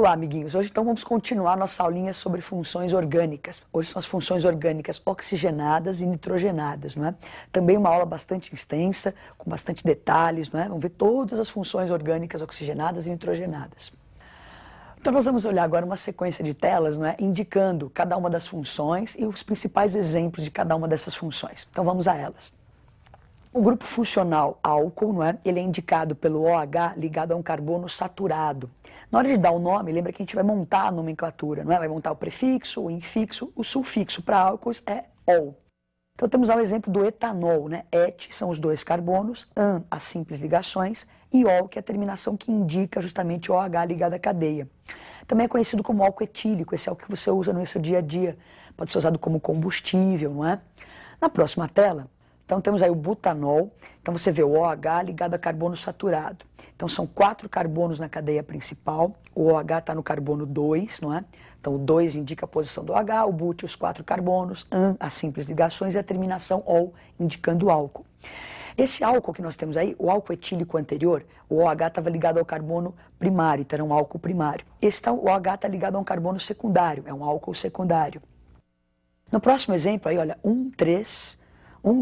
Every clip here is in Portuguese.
Olá, amiguinhos. Hoje então vamos continuar nossa aulinha sobre funções orgânicas. Hoje são as funções orgânicas oxigenadas e nitrogenadas, não é? Também uma aula bastante extensa, com bastante detalhes, não é? Vamos ver todas as funções orgânicas oxigenadas e nitrogenadas. Então nós vamos olhar agora uma sequência de telas, não é? Indicando cada uma das funções e os principais exemplos de cada uma dessas funções. Então vamos a elas. O grupo funcional álcool, não é? Ele é indicado pelo OH ligado a um carbono saturado. Na hora de dar o nome, lembra que a gente vai montar a nomenclatura, não é? Vai montar o prefixo, o infixo, o sufixo para álcools é -ol. Então temos o exemplo do etanol, né? Et são os dois carbonos, an as simples ligações e ol, que é a terminação que indica justamente o OH ligado à cadeia. Também é conhecido como álcool etílico, esse é o que você usa no seu dia a dia, pode ser usado como combustível, não é? Na próxima tela, então temos aí o butanol, então você vê o OH ligado a carbono saturado. Então são 4 carbonos na cadeia principal, o OH está no carbono 2, não é? Então o 2 indica a posição do OH, o but os 4 carbonos, an as simples ligações e a terminação ol indicando o álcool. Esse álcool que nós temos aí, o álcool etílico anterior, o OH estava ligado ao carbono primário, então era um álcool primário. O OH está ligado a um carbono secundário, é um álcool secundário. No próximo exemplo aí, olha, 1,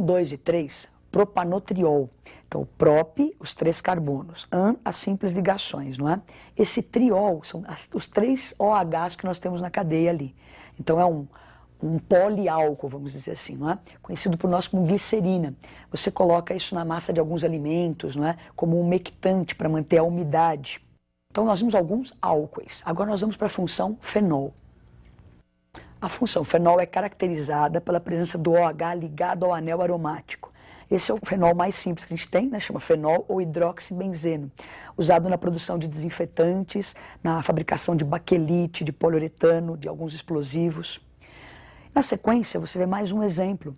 2 e 3, propanotriol. Então, prop, os 3 carbonos, an, as simples ligações, não é? Esse triol são os 3 OHs que nós temos na cadeia ali. Então, é um poliálcool, vamos dizer assim, não é? Conhecido por nós como glicerina. Você coloca isso na massa de alguns alimentos, não é? Como um umectante para manter a umidade. Então, nós vimos alguns álcoois. Agora nós vamos para a função fenol. A função fenol é caracterizada pela presença do OH ligado ao anel aromático. Esse é o fenol mais simples que a gente tem, né? Chama fenol ou hidroxibenzeno, usado na produção de desinfetantes, na fabricação de baquelite, de poliuretano, de alguns explosivos. Na sequência, você vê mais um exemplo.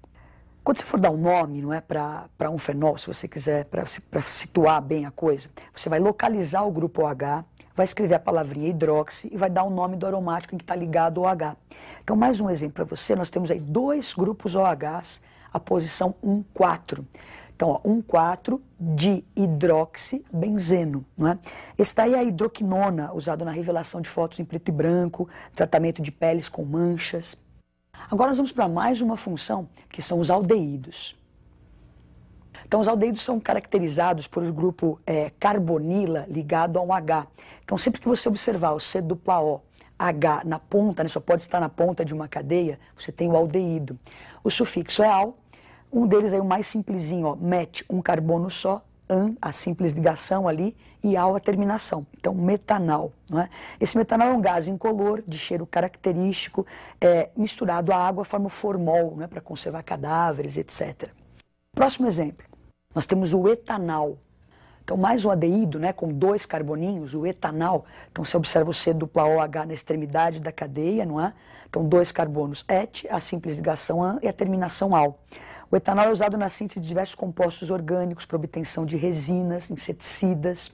Quando você for dar um nome, não é, para um fenol, se você quiser, para situar bem a coisa, você vai localizar o grupo OH, vai escrever a palavrinha hidroxi e vai dar o nome do aromático em que está ligado ao OH. Então, mais um exemplo para você, nós temos aí 2 grupos OHs, a posição 1,4. Então, ó, 1,4 de hidroxibenzeno, não é? Esse daí é a hidroquinona, usado na revelação de fotos em preto e branco, tratamento de peles com manchas. Agora nós vamos para mais uma função, que são os aldeídos. Então os aldeídos são caracterizados por o grupo carbonila ligado a um H. Então sempre que você observar o C-O, H na ponta, né, só pode estar na ponta de uma cadeia, você tem o aldeído. O sufixo é al, um deles é o mais simplesinho, ó, met, um carbono só, an, a simples ligação ali, e al, a terminação. Então, metanal. Não é? Esse metanal é um gás incolor, de cheiro característico, misturado à água, forma o formol, né, para conservar cadáveres, etc. Próximo exemplo, nós temos o etanal. Então, mais um aldeído, né, com 2 carboninhos, o etanal. Então, você observa o C-OH na extremidade da cadeia, não é? Então, 2 carbonos et, a simples ligação an e a terminação al. O etanol é usado na síntese de diversos compostos orgânicos para obtenção de resinas, inseticidas.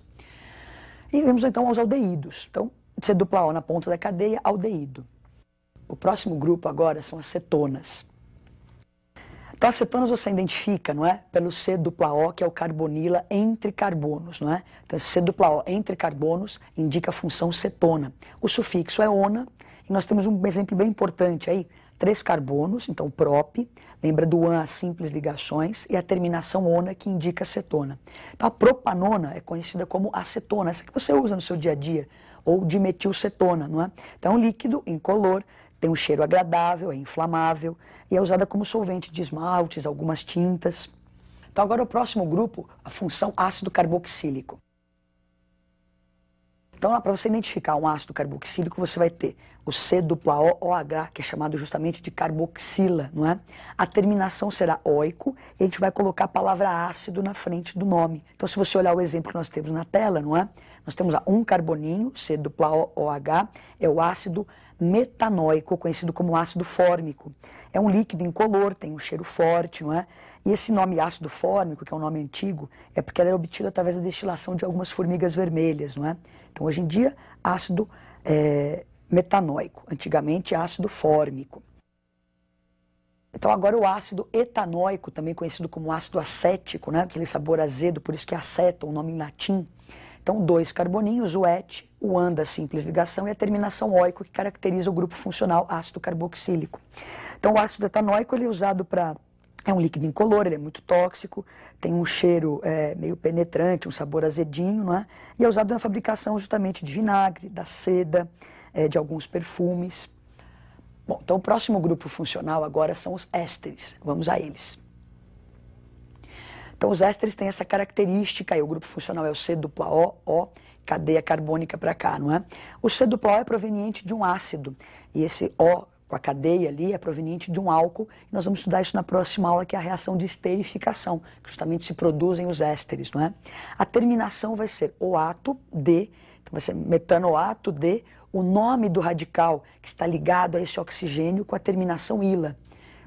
E vemos então aos aldeídos. Então, C-O na ponta da cadeia, aldeído. O próximo grupo agora são as cetonas. Então, as cetonas você identifica, não é? Pelo C-O, que é o carbonila entre carbonos, não é? Então, esse C-O entre carbonos indica a função cetona. O sufixo é ona, e nós temos um exemplo bem importante aí, 3 carbonos, então prop, lembra do an as simples ligações, e a terminação ona, que indica cetona. Então, a propanona é conhecida como acetona, essa que você usa no seu dia a dia, ou dimetilcetona, não é? Então, é um líquido incolor, tem um cheiro agradável, é inflamável e é usada como solvente de esmaltes, algumas tintas. Então agora o próximo grupo, a função ácido carboxílico. Então para você identificar um ácido carboxílico, você vai ter o C-OH, que é chamado justamente de carboxila, não é? A terminação será oico e a gente vai colocar a palavra ácido na frente do nome. Então se você olhar o exemplo que nós temos na tela, não é? Nós temos um carboninho, C-OH, é o ácido metanóico, conhecido como ácido fórmico. É um líquido incolor, tem um cheiro forte, não é? E esse nome ácido fórmico, que é um nome antigo, é porque ele era obtido através da destilação de algumas formigas vermelhas, não é? Então, hoje em dia, ácido metanóico, antigamente ácido fórmico. Então, agora o ácido etanóico, também conhecido como ácido acético, né? Aquele sabor azedo, por isso que é aceto, o nome em latim. Então, 2 carboninhos, o ET, o AN da simples ligação e a terminação oico, que caracteriza o grupo funcional ácido carboxílico. Então, o ácido etanóico ele é usado para... É um líquido incolor, ele é muito tóxico, tem um cheiro meio penetrante, um sabor azedinho, não é? E é usado na fabricação justamente de vinagre, da seda, de alguns perfumes. Bom, então o próximo grupo funcional agora são os ésteres. Vamos a eles. Então os ésteres têm essa característica, aí o grupo funcional é o C-O, cadeia carbônica para cá, não é? O C-O é proveniente de um ácido, e esse O com a cadeia ali é proveniente de um álcool, e nós vamos estudar isso na próxima aula, que é a reação de esterificação, que justamente se produzem os ésteres, não é? A terminação vai ser OAto D, então vai ser metanoato D, o nome do radical que está ligado a esse oxigênio com a terminação ila.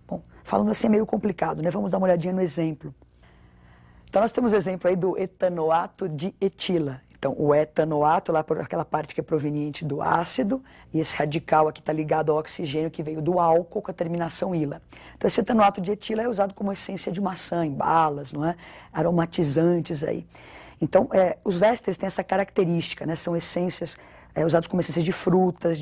Bom, falando assim é meio complicado, né? Vamos dar uma olhadinha no exemplo. Então nós temos o exemplo aí do etanoato de etila. Então o etanoato, lá por aquela parte que é proveniente do ácido, e esse radical aqui está ligado ao oxigênio que veio do álcool com a terminação ila. Então esse etanoato de etila é usado como essência de maçã, em balas, não é? Aromatizantes aí. Então os ésteres têm essa característica, né? São essências usados como essências de frutas,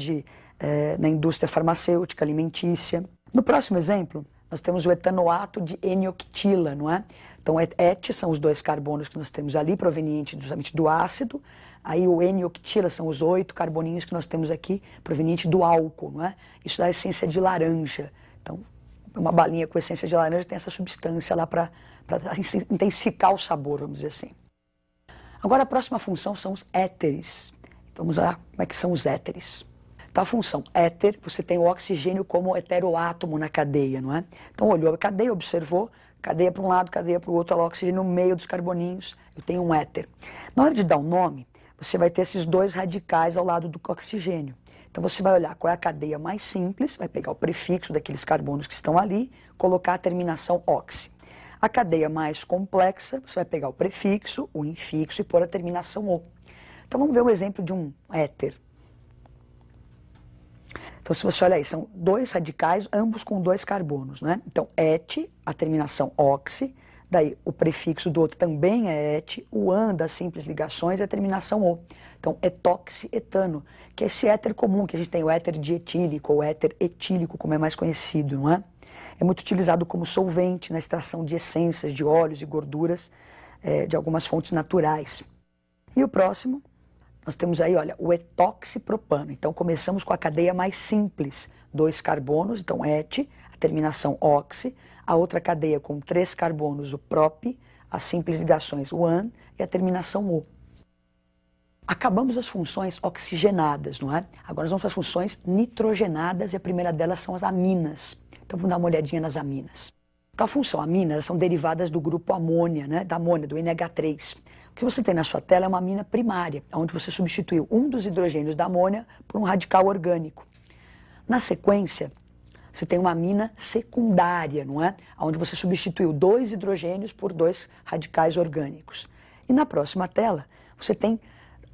na indústria farmacêutica, alimentícia. No próximo exemplo, nós temos o etanoato de N-octila, não é? Então, ET são os 2 carbonos que nós temos ali, provenientes justamente do ácido. Aí o N-octila são os 8 carboninhos que nós temos aqui, provenientes do álcool, não é? Isso dá essência de laranja. Então, uma balinha com essência de laranja tem essa substância lá para intensificar o sabor, vamos dizer assim. Agora, a próxima função são os éteres. Então, vamos lá, como é que são os éteres? Então, a função éter, você tem o oxigênio como heteroátomo na cadeia, não é? Então, olhou a cadeia, observou, cadeia para um lado, cadeia para o outro, olha o oxigênio no meio dos carboninhos, eu tenho um éter. Na hora de dar o nome, você vai ter esses 2 radicais ao lado do oxigênio. Então, você vai olhar qual é a cadeia mais simples, vai pegar o prefixo daqueles carbonos que estão ali, colocar a terminação oxi. A cadeia mais complexa, você vai pegar o prefixo, o infixo e pôr a terminação o. Então, vamos ver um exemplo de um éter. Então, se você olhar aí, são 2 radicais, ambos com 2 carbonos, né? Então, et, a terminação oxi, daí o prefixo do outro também é et, o an das simples ligações é a terminação o. Então, etoxietano, que é esse éter comum, que a gente tem o éter dietílico ou éter etílico, como é mais conhecido, não é? É muito utilizado como solvente na extração de essências, de óleos e gorduras de algumas fontes naturais. E o próximo, nós temos aí, olha, o etoxipropano. Então, começamos com a cadeia mais simples, 2 carbonos, então et, a terminação oxi, a outra cadeia com 3 carbonos, o prop, as simples ligações, o an, e a terminação o. Acabamos as funções oxigenadas, não é? Agora nós vamos para as funções nitrogenadas, e a primeira delas são as aminas. Então, vamos dar uma olhadinha nas aminas. Então, a função amina, elas são derivadas do grupo amônia, né? Da amônia, do NH3. O que você tem na sua tela é uma amina primária, onde você substituiu um dos hidrogênios da amônia por um radical orgânico. Na sequência, você tem uma amina secundária, não é? Onde você substituiu 2 hidrogênios por 2 radicais orgânicos. E na próxima tela, você tem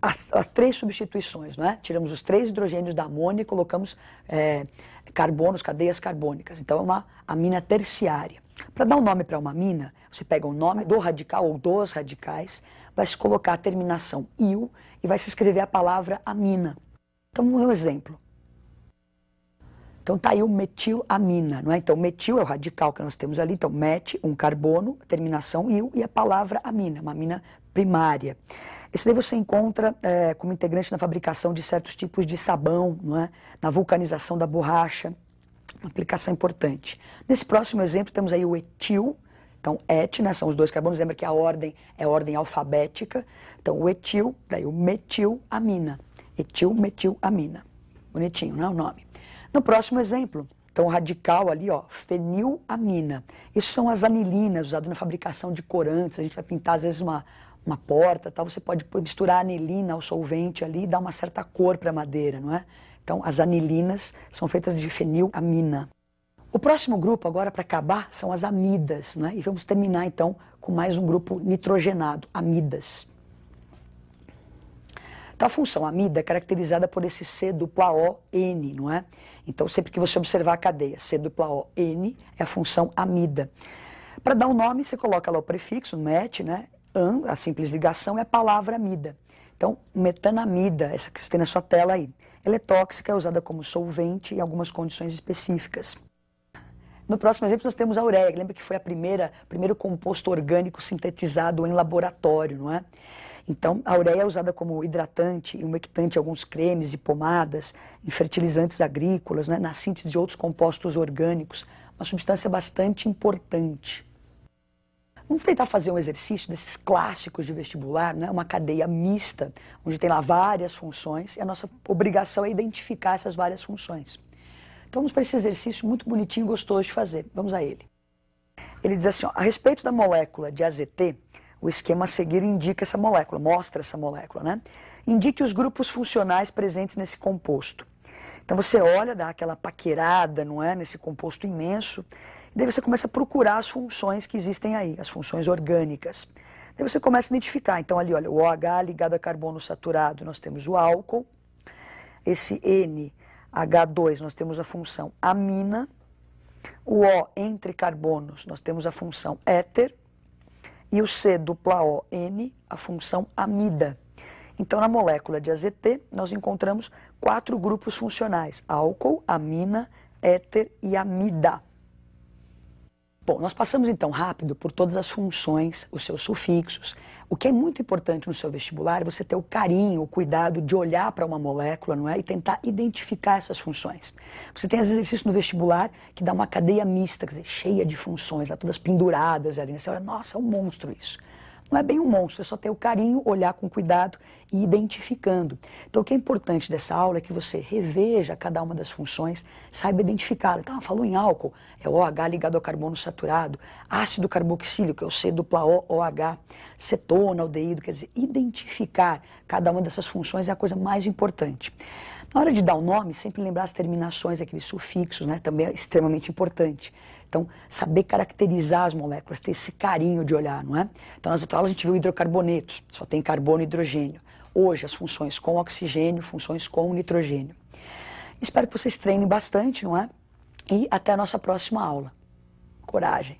as 3 substituições, não é? Tiramos os 3 hidrogênios da amônia e colocamos carbonos, cadeias carbônicas. Então, é uma amina terciária. Para dar um nome para uma amina, você pega o nome do radical ou dos radicais, vai se colocar a terminação -il e vai se escrever a palavra amina. Então, um exemplo. Então, está aí o metilamina, não é? Então, metil é o radical que nós temos ali. Então, met, um carbono, terminação -il e a palavra amina, uma amina primária. Esse daí você encontra como integrante na fabricação de certos tipos de sabão, não é? Na vulcanização da borracha, uma aplicação importante. Nesse próximo exemplo, temos aí o etil. Então, et, né, são os 2 carbonos, lembra que a ordem é a ordem alfabética. Então, o etil, daí o metilamina. Etil-metilamina. Bonitinho, não é o nome? No próximo exemplo, então o radical ali, ó, fenilamina. Isso são as anilinas usadas na fabricação de corantes. A gente vai pintar, às vezes, uma porta, tal. Você pode misturar a anilina ao solvente ali e dar uma certa cor para a madeira, não é? Então, as anilinas são feitas de fenilamina. O próximo grupo, agora, para acabar, são as amidas, né? E vamos terminar, então, com mais um grupo nitrogenado, amidas. Então, a função amida é caracterizada por esse C-O-N, não é? Então, sempre que você observar a cadeia C-O-N, é a função amida. Para dar um nome, você coloca lá o prefixo, met, né? An, a simples ligação, é a palavra amida. Então, metanamida, essa que você tem na sua tela aí, ela é tóxica, é usada como solvente em algumas condições específicas. No próximo exemplo, nós temos a ureia. Lembra que foi o primeiro composto orgânico sintetizado em laboratório, não é? Então, a ureia é usada como hidratante e umectante em alguns cremes e pomadas, em fertilizantes agrícolas, né? Na síntese de outros compostos orgânicos, uma substância bastante importante. Vamos tentar fazer um exercício desses clássicos de vestibular, né? Uma cadeia mista, onde tem lá várias funções, e a nossa obrigação é identificar essas várias funções. Então vamos para esse exercício muito bonitinho e gostoso de fazer. Vamos a ele. Ele diz assim, ó, a respeito da molécula de AZT, o esquema a seguir indica essa molécula, mostra essa molécula, né? Indique os grupos funcionais presentes nesse composto. Então você olha, dá aquela paquerada, não é, nesse composto imenso, e daí você começa a procurar as funções que existem aí, as funções orgânicas. Daí você começa a identificar, então ali, olha, o OH ligado a carbono saturado, nós temos o álcool, esse NH2, nós temos a função amina, o O entre carbonos, nós temos a função éter, e o C-O-N, a função amida. Então, na molécula de AZT, nós encontramos 4 grupos funcionais, álcool, amina, éter e amida. Bom, nós passamos então rápido por todas as funções, os seus sufixos. O que é muito importante no seu vestibular é você ter o carinho, o cuidado de olhar para uma molécula, não é? E tentar identificar essas funções. Você tem exercícios no vestibular que dá uma cadeia mista, quer dizer, cheia de funções, lá, todas penduradas ali. Você olha, nossa, é um monstro isso. Não é bem um monstro, é só ter o carinho, olhar com cuidado e identificando. Então, o que é importante dessa aula é que você reveja cada uma das funções, saiba identificá-la. Então, falou em álcool, é OH ligado ao carbono saturado, ácido carboxílico, é o C-OH, cetona, aldeído, quer dizer, identificar cada uma dessas funções é a coisa mais importante. Na hora de dar o nome, sempre lembrar as terminações, aqueles sufixos, né? Também é extremamente importante. Então, saber caracterizar as moléculas, ter esse carinho de olhar, não é? Então, nas outras aulas a gente viu hidrocarbonetos, só tem carbono e hidrogênio. Hoje, as funções com oxigênio, funções com nitrogênio. Espero que vocês treinem bastante, não é? E até a nossa próxima aula. Coragem!